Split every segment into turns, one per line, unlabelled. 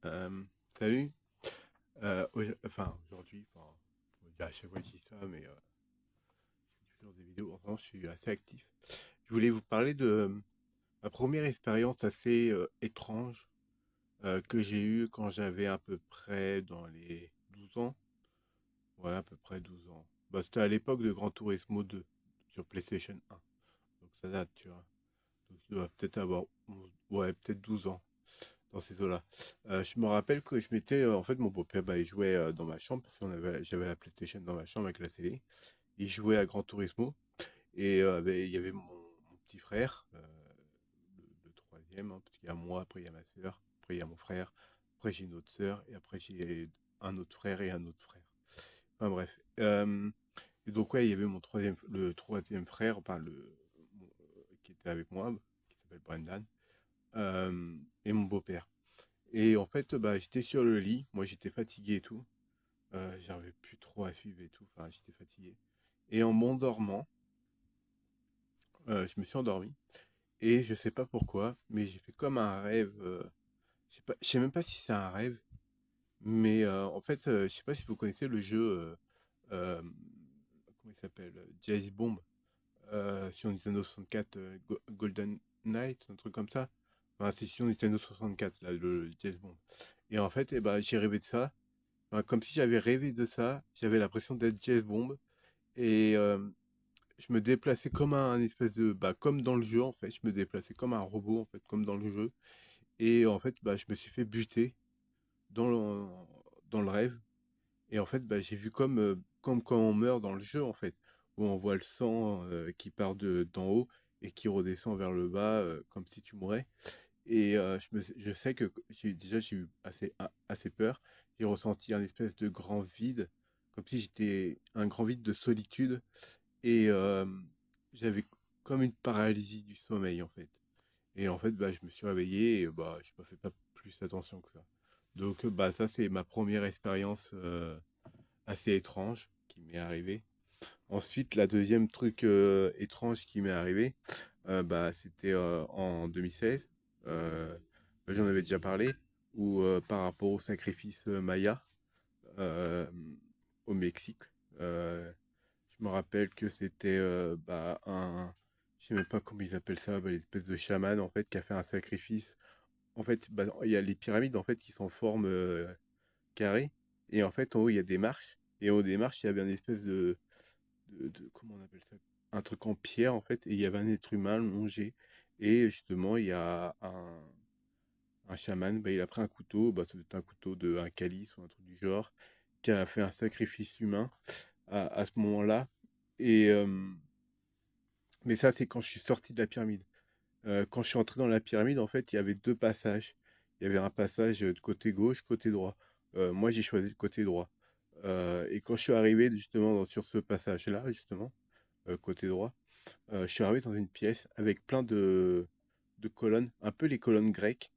Euh, Salut. Aujourd'hui, à chaque fois que je dis ça, mais je fais toujours des vidéos. En ce moment, je suis assez actif. Je voulais vous parler de ma première expérience assez étrange que j'ai eue quand j'avais à peu près dans les 12 ans. Ouais, à peu près 12 ans. Bah, c'était à l'époque de Gran Turismo 2 sur PlayStation 1. Donc ça date, tu vois. Donc je dois peut-être avoir ouais, peut-être 12 ans dans ces eaux-là. Je me rappelle que je m'étais, en fait, mon beau-père, bah, il jouait dans ma chambre, parce j'avais la PlayStation dans ma chambre avec la télé. Il jouait à Gran Turismo, et il y avait mon petit frère, le troisième, hein, parce qu'il y a moi, après il y a ma soeur, après il y a mon frère, après j'ai une autre soeur, et après j'ai un autre frère et un autre frère. Enfin bref. Et donc ouais, il y avait le troisième frère, qui était avec moi, qui s'appelle Brendan, et mon beau-père. Et en fait, bah, j'étais sur le lit, moi j'étais fatigué et tout, j'arrivais plus trop à suivre et tout, enfin j'étais fatigué. Et en m'endormant, je me suis endormi, et je sais pas pourquoi, mais j'ai fait comme un rêve, je sais même pas si c'est un rêve, mais en fait, je sais pas si vous connaissez le jeu, comment il s'appelle, James Bomb, sur Nintendo 64, Golden Knight, un truc comme ça. Enfin, c'est sur Nintendo 64, là, le James Bomb. Et en fait, eh ben, j'ai rêvé de ça. Enfin, comme si j'avais rêvé de ça, j'avais l'impression d'être James Bond et je me déplaçais comme un espèce de bah comme dans le jeu en fait, je me déplaçais comme un robot en fait, comme dans le jeu et en fait bah je me suis fait buter dans le, dans le rêve et en fait bah j'ai vu comme quand on meurt dans le jeu en fait, où on voit le sang qui part de d'en haut et qui redescend vers le bas comme si tu mourais. Et je sais que j'ai eu assez peur. J'ai ressenti un espèce de grand vide, comme si j'étais un grand vide de solitude. Et j'avais comme une paralysie du sommeil, en fait. Et en fait, bah, je me suis réveillé et bah, je ne fait pas plus attention que ça. Donc, bah, ça, c'est ma première expérience assez étrange qui m'est arrivée. Ensuite, la deuxième truc étrange qui m'est arrivé, bah, c'était en 2016. Euh, J'en avais déjà parlé, ou par rapport au sacrifice Maya euh, au Mexique. Euh, je me rappelle que c'était bah, je sais même pas comment ils appellent ça, bah, l'espèce de chaman en fait qui a fait un sacrifice. En fait, bah, il y a les pyramides en fait qui sont en forme carrée, et en fait en haut il y a des marches, et en haut des marches il y avait une espèce comment on appelle ça? Un truc en pierre en fait, et il y avait un être humain allongé, et justement il y a un chaman, bah, il a pris un couteau, bah, c'est un couteau de un calice ou un truc du genre, qui a fait un sacrifice humain à ce moment-là. Et mais ça c'est quand je suis sorti de la pyramide. Quand je suis entré dans la pyramide, en fait, il y avait deux passages. Il y avait un passage de côté gauche, côté droit. Moi, j'ai choisi le côté droit. Et quand je suis arrivé justement sur ce passage-là, justement, côté droit, je suis arrivé dans une pièce avec plein de colonnes, un peu les colonnes grecques.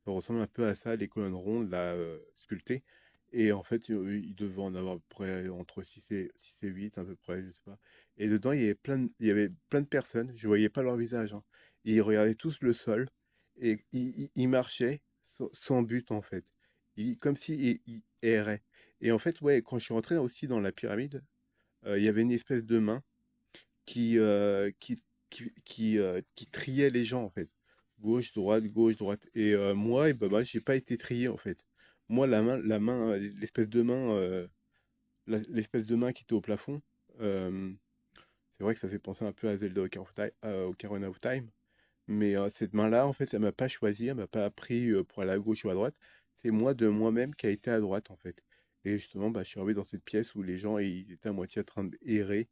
Ça ressemble un peu à ça, les colonnes rondes, là, sculptées. Et en fait, il devait en avoir à peu près entre 6 et 8, à peu près, je sais pas. Et dedans, il y avait plein de personnes. Je voyais pas leur visage, hein. Ils regardaient tous le sol et ils marchaient sans but, en fait. Comme s'ils ils erraient. Et en fait, ouais, quand je suis rentré aussi dans la pyramide, il y avait une espèce de main qui, qui triait les gens, en fait. Gauche, droite. Et moi, et bah, bah, j'ai pas été trié, en fait. Moi, l'espèce de main, l'espèce de main qui était au plafond, euh, c'est vrai que ça fait penser un peu à Zelda Ocarina of Time. Mais cette main-là, en fait, elle m'a pas choisi, elle m'a pas appris pour aller à gauche ou à droite. C'est moi de moi-même qui a été à droite, en fait. Et justement, bah, je suis arrivé dans cette pièce où les gens ils étaient à moitié en train d'errer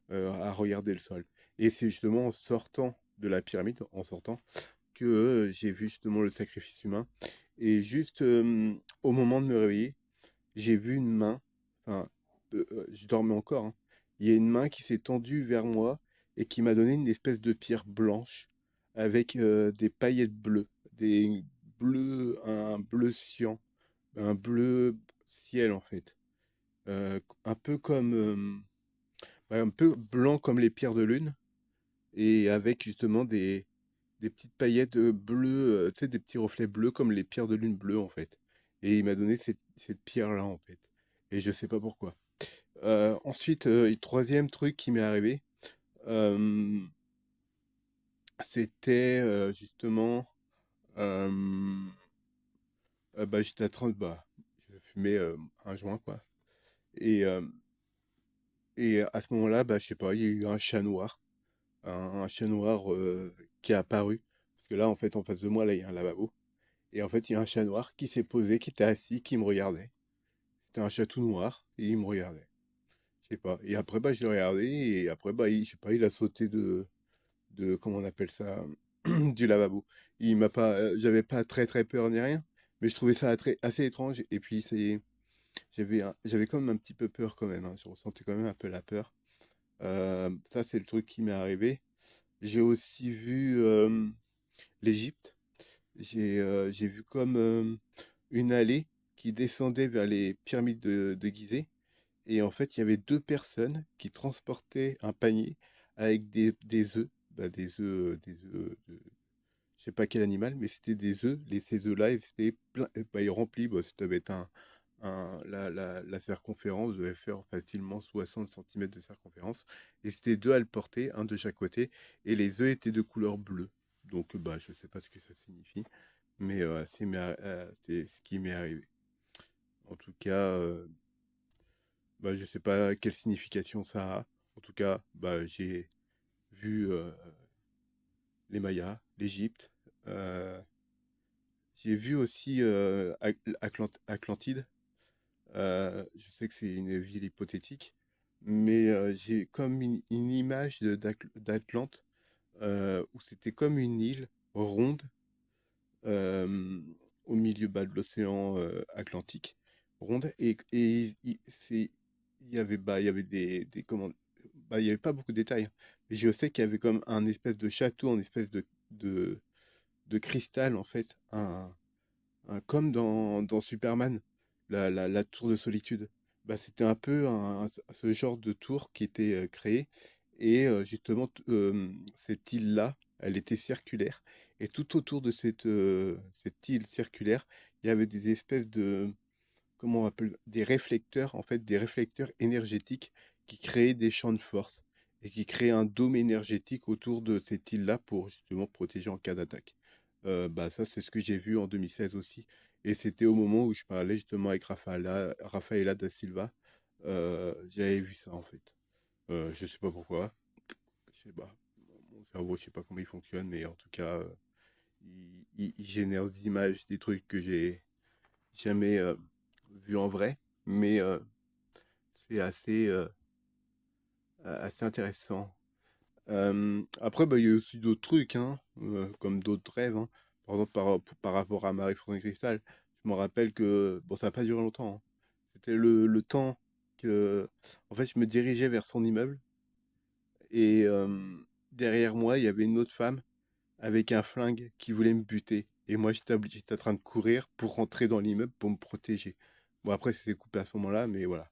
à regarder le sol. Et c'est justement en sortant de la pyramide, en sortant, que j'ai vu justement le sacrifice humain. Et juste au moment de me réveiller, j'ai vu une main, enfin, je dormais encore, hein. Il y a une main qui s'est tendue vers moi et qui m'a donné une espèce de pierre blanche avec des paillettes bleues, un bleu cyan, un bleu ciel en fait. Un peu comme, un peu blanc comme les pierres de lune, et avec justement des petites paillettes bleues, tu sais, des petits reflets bleus comme les pierres de lune bleues en fait. et il m'a donné cette pierre-là, en fait. Et je sais pas pourquoi. Ensuite, le troisième truc qui m'est arrivé, euh, c'était justement, euh, bah, j'étais à 30, bah, je fumais un joint, quoi. Et, euh, et à ce moment-là, bah, je sais pas, il y a eu un chat noir, un chat noir qui est apparu. Parce que là, en fait, en face de moi, là, il y a un lavabo. Et en fait, il y a un chat noir qui s'est posé, qui était assis, qui me regardait. C'était un chat tout noir, et il me regardait. Je sais pas. Et après, bah, je l'ai regardé, et après, bah, je sais pas, il a sauté comment on appelle ça, du lavabo. Il m'a pas, j'avais pas très très peur ni rien, mais je trouvais ça assez étrange. Et puis, j'avais quand même un petit peu peur quand même, hein. Je ressentais quand même un peu la peur. Ça, c'est le truc qui m'est arrivé. J'ai aussi vu l'Égypte. J'ai vu comme une allée qui descendait vers les pyramides de Gizeh. Et en fait, il y avait deux personnes qui transportaient un panier avec des œufs. Bah, des œufs de, je sais pas quel animal, mais c'était des œufs. Ces œufs-là, ils étaient plein, bah, ils remplis. Bah, ça devait être la circonférence devait faire facilement 60 centimètres de circonférence. Et c'était deux à le porter, un de chaque côté. Et les œufs étaient de couleur bleue. Donc, bah, je sais pas ce que ça signifie, mais c'est ce qui m'est arrivé. En tout cas, bah, je sais pas quelle signification ça a. En tout cas, bah, j'ai vu les Mayas, l'Égypte. euh, j'ai vu aussi Atlantide. Je sais que c'est une ville hypothétique, mais j'ai comme une image d'Atlante où c'était comme une île ronde euh, au milieu bah, de l'océan Atlantique, ronde, il y avait il y avait pas beaucoup de détails, hein, mais je sais qu'il y avait comme un espèce de château, un espèce de cristal en fait, comme dans Superman, la tour de solitude. Bah, c'était un peu ce genre de tour qui était créé. Et justement, cette île-là, elle était circulaire. Et tout autour de cette île circulaire, il y avait des espèces de, comment on appelle, des réflecteurs, en fait, des réflecteurs énergétiques qui créaient des champs de force et qui créaient un dôme énergétique autour de cette île-là pour justement protéger en cas d'attaque. Bah, ça, c'est ce que j'ai vu en 2016 aussi. Et c'était au moment où je parlais justement avec Rafaela da Silva. J'avais vu ça en fait. Je sais pas pourquoi. Je sais pas. Mon cerveau, je sais pas comment il fonctionne, mais en tout cas, il génère des images, des trucs que j'ai jamais vu en vrai. Mais c'est assez intéressant. Après, bah, il y a aussi d'autres trucs, hein, comme d'autres rêves, hein. Par exemple, par rapport à Marie-France Cristal, je me rappelle que, bon, ça n'a pas duré longtemps, hein. C'était le temps que, en fait, je me dirigeais vers son immeuble et derrière moi, il y avait une autre femme avec un flingue qui voulait me buter. Et moi, j'étais en train de courir pour rentrer dans l'immeuble pour me protéger. Bon, après, c'était coupé à ce moment-là, mais voilà.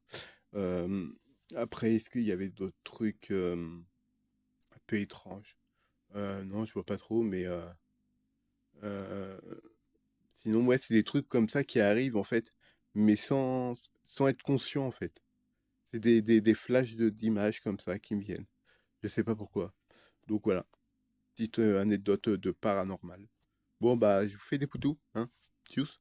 Euh, Après, est-ce qu'il y avait d'autres trucs un peu étranges? Non, je vois pas trop, mais euh, sinon, ouais, c'est des trucs comme ça qui arrivent en fait, mais sans être conscient en fait. C'est des flashs d'images comme ça qui me viennent. Je sais pas pourquoi. Donc voilà, petite anecdote de paranormal. Bon, bah, je vous fais des poutous, hein. Tchuss.